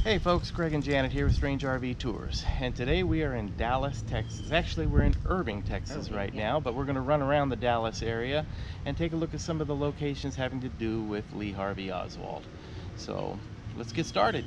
Hey folks, Greg and Janet here with Strange RV Tours, and today we are in Dallas, Texas. Actually, we're in Irving, Texas right now, but we're going to run around the Dallas area and take a look at some of the locations having to do with Lee Harvey Oswald. So let's get started.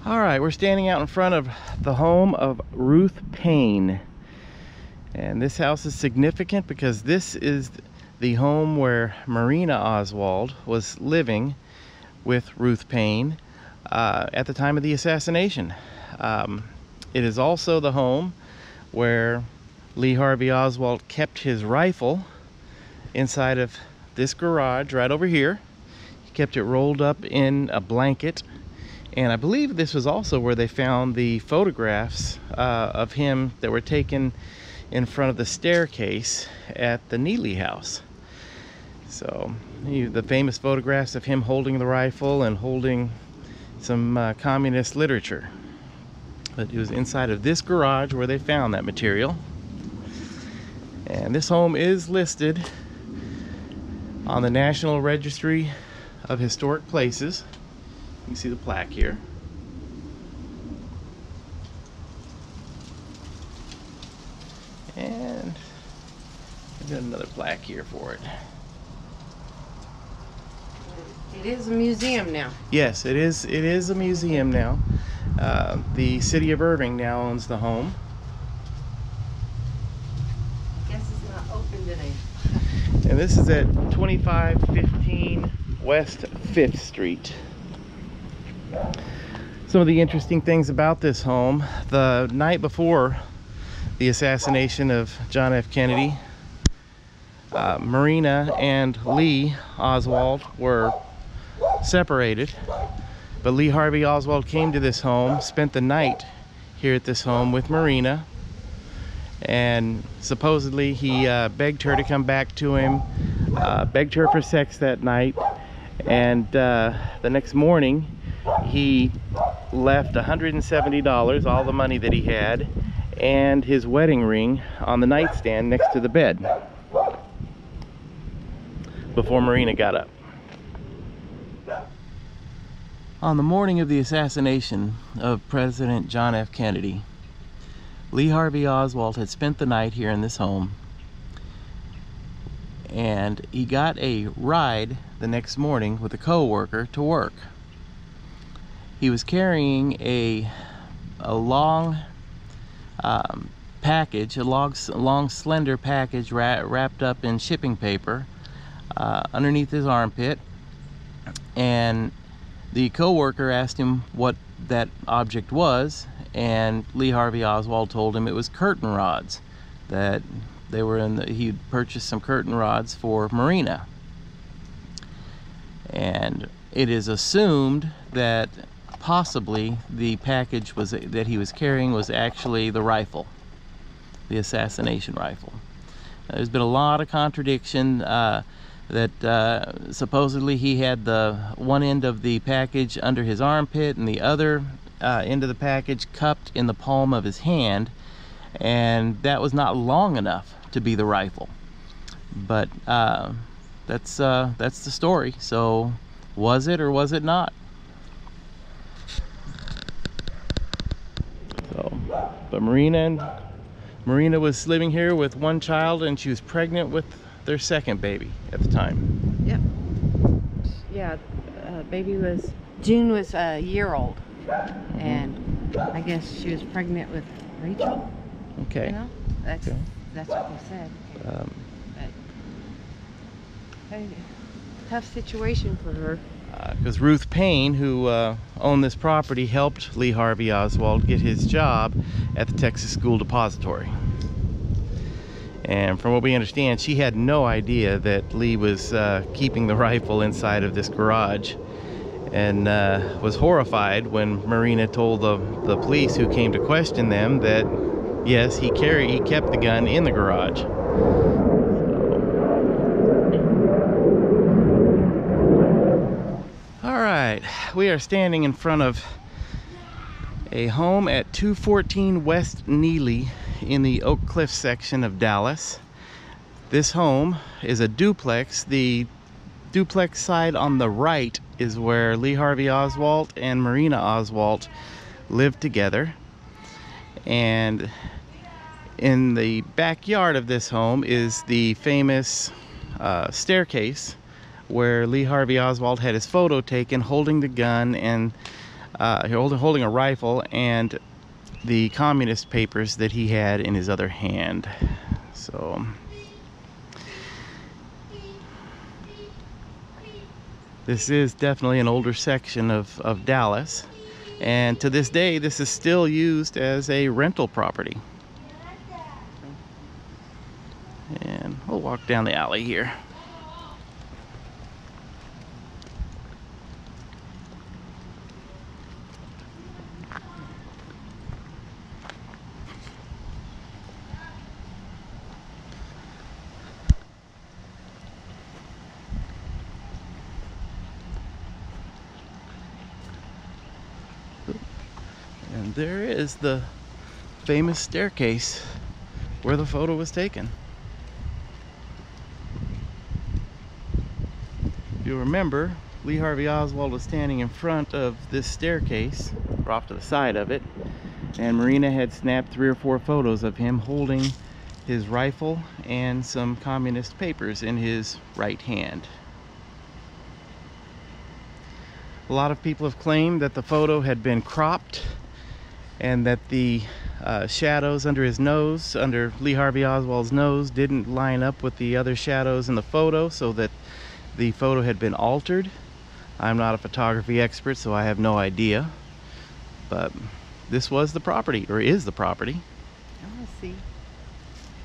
Alright, we're standing out in front of the home of Ruth Payne. And this house is significant because this is the home where Marina Oswald was living with Ruth Payne at the time of the assassination. It is also the home where Lee Harvey Oswald kept his rifle inside of this garage right over here. He kept it rolled up in a blanket. And I believe this was also where they found the photographs of him that were taken in front of the staircase at the Neely house. So the famous photographs of him holding the rifle and holding some communist literature. But it was inside of this garage where they found that material. And this home is listed on the National Registry of Historic Places. You can see the plaque here. And I've got another plaque here for it. It is a museum now. Yes, it is a museum now. The city of Irving now owns the home. I guess it's not open today. And this is at 2515 West 5th Street. Some of the interesting things about this home: the night before the assassination of John F. Kennedy, Marina and Lee Oswald were separated, but Lee Harvey Oswald came to this home, spent the night here at this home with Marina, and supposedly he begged her to come back to him, begged her for sex that night, and the next morning he left $170, all the money that he had, and his wedding ring on the nightstand next to the bed before Marina got up. On the morning of the assassination of President John F. Kennedy, Lee Harvey Oswald had spent the night here in this home, and he got a ride the next morning with a co-worker to work. He was carrying a long package, a long slender package wrapped up in shipping paper underneath his armpit, and the co-worker asked him what that object was, and Lee Harvey Oswald told him it was curtain rods, that they were he'd purchased some curtain rods for Marina. And it is assumed that possibly the package that he was carrying was actually the rifle, the assassination rifle. There's been a lot of contradiction that supposedly he had the one end of the package under his armpit and the other end of the package cupped in the palm of his hand, and that was not long enough to be the rifle. But that's the story. So was it or was it not? But Marina was living here with one child, and she was pregnant with their second baby at the time. Yep. Yeah, June was a year old, and I guess she was pregnant with Rachel. Okay. You know, that's what they said. But tough situation for her. Because Ruth Payne, who owned this property, helped Lee Harvey Oswald get his job at the Texas School Depository. And from what we understand, she had no idea that Lee was keeping the rifle inside of this garage, and was horrified when Marina told the police who came to question them that yes, he kept the gun in the garage. All right, we are standing in front of a home at 214 West Neely in the Oak Cliff section of Dallas. This home is a duplex. The duplex side on the right is where Lee Harvey Oswald and Marina Oswald lived together. And in the backyard of this home is the famous staircase where Lee Harvey Oswald had his photo taken holding the gun and holding a rifle and the communist papers that he had in his other hand. So this is definitely an older section of Dallas, and to this day this is still used as a rental property. And we'll walk down the alley here. And there is the famous staircase where the photo was taken. If you remember, Lee Harvey Oswald was standing in front of this staircase, or off to the side of it, and Marina had snapped 3 or 4 photos of him holding his rifle and some communist papers in his right hand. A lot of people have claimed that the photo had been cropped and that the shadows under his nose, under Lee Harvey Oswald's nose, didn't line up with the other shadows in the photo, so that the photo had been altered. I'm not a photography expert, so I have no idea, but this was the property, or is the property. I want to see.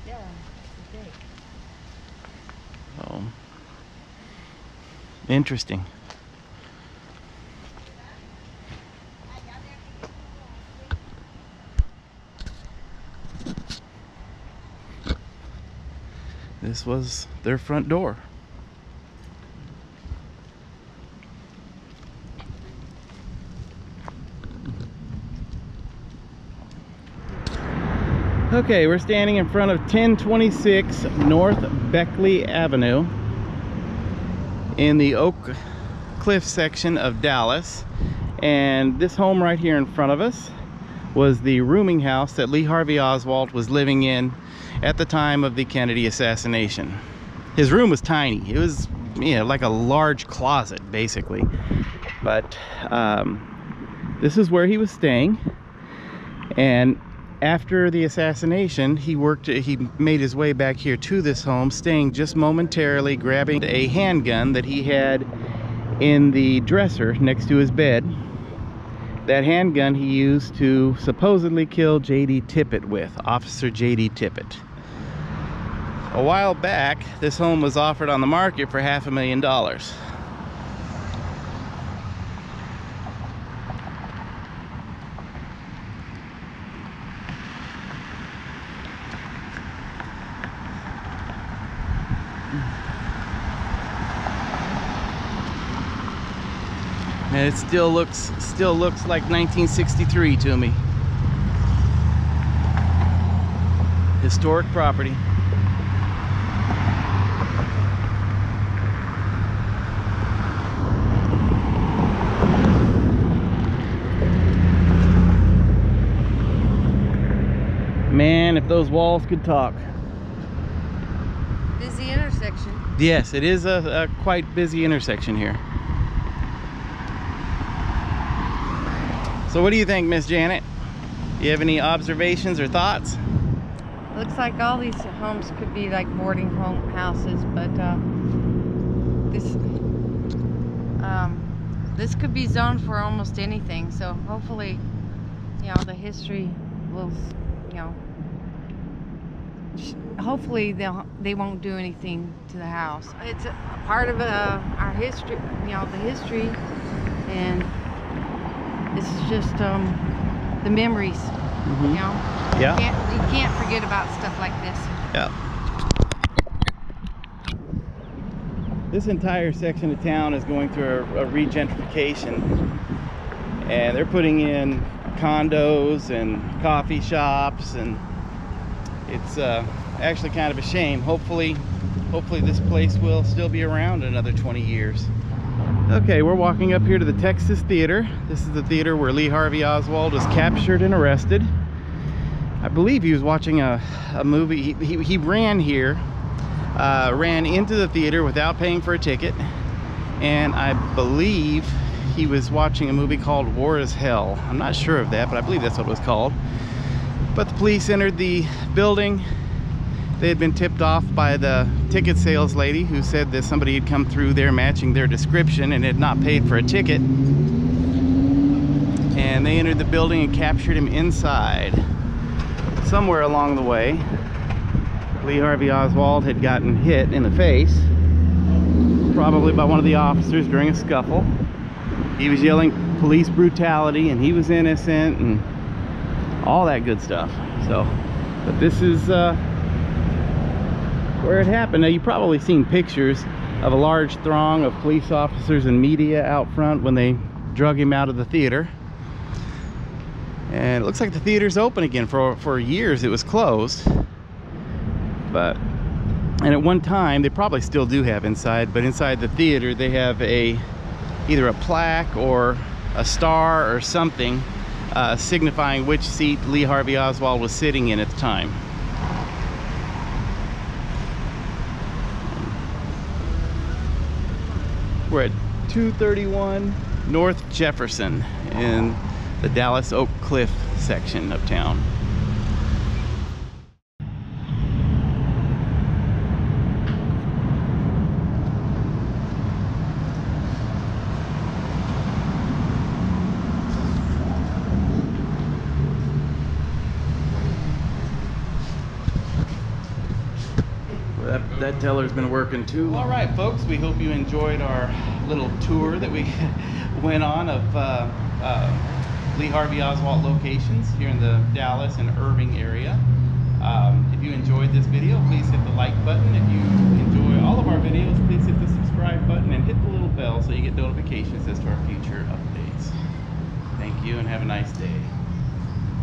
Yeah, okay. Oh, interesting. This was their front door. Okay, we're standing in front of 1026 North Beckley Avenue in the Oak Cliff section of Dallas. And this home right here in front of us was the rooming house that Lee Harvey Oswald was living in at the time of the Kennedy assassination. His room was tiny. It was, you know, like a large closet basically. But this is where he was staying. And after the assassination, he made his way back here to this home, staying just momentarily, grabbing a handgun that he had in the dresser next to his bed. That handgun he used to supposedly kill J.D. Tippett with, Officer J.D. Tippett. A while back, this home was offered on the market for $500,000. And it still looks like 1963 to me. Historic property. Man, if those walls could talk. Busy intersection. Yes, it is a quite busy intersection here. So what do you think, Miss Janet? Do you have any observations or thoughts? Looks like all these homes could be like boarding home houses, but this could be zoned for almost anything. So hopefully, you know, the history will, you know, hopefully they won't do anything to the house. It's a part of our history, you know, the history, and this is just the memories. You know, Yeah. you can't forget about stuff like this. Yeah. This entire section of town is going through a regentrification, and they're putting in condos and coffee shops, and it's actually kind of a shame. Hopefully this place will still be around another 20 years. Okay, we're walking up here to the Texas Theater. This is the theater where Lee Harvey Oswald was captured and arrested. I believe he was watching a movie. He ran here, ran into the theater without paying for a ticket, and I believe he was watching a movie called War is Hell. I'm not sure of that, but I believe that's what it was called. But the police entered the building. They had been tipped off by the ticket sales lady who said that somebody had come through there matching their description and had not paid for a ticket. And they entered the building and captured him inside. Somewhere along the way, Lee Harvey Oswald had gotten hit in the face, probably by one of the officers during a scuffle. He was yelling police brutality and he was innocent and all that good stuff. So, but this is where it happened. Now, you've probably seen pictures of a large throng of police officers and media out front when they drug him out of the theater. And it looks like the theater's open again. For years it was closed. And at one time, they probably still do have inside, but inside the theater they have either a plaque or a star or something signifying which seat Lee Harvey Oswald was sitting in at the time. We're at 231 North Jefferson in the Dallas Oak Cliff section of town. That teller's been working too. All right, folks, we hope you enjoyed our little tour that we went on of Lee Harvey Oswald locations here in the Dallas and Irving area. If you enjoyed this video, please hit the like button. If you enjoy all of our videos, please hit the subscribe button and hit the little bell so you get notifications as to our future updates. Thank you and have a nice day.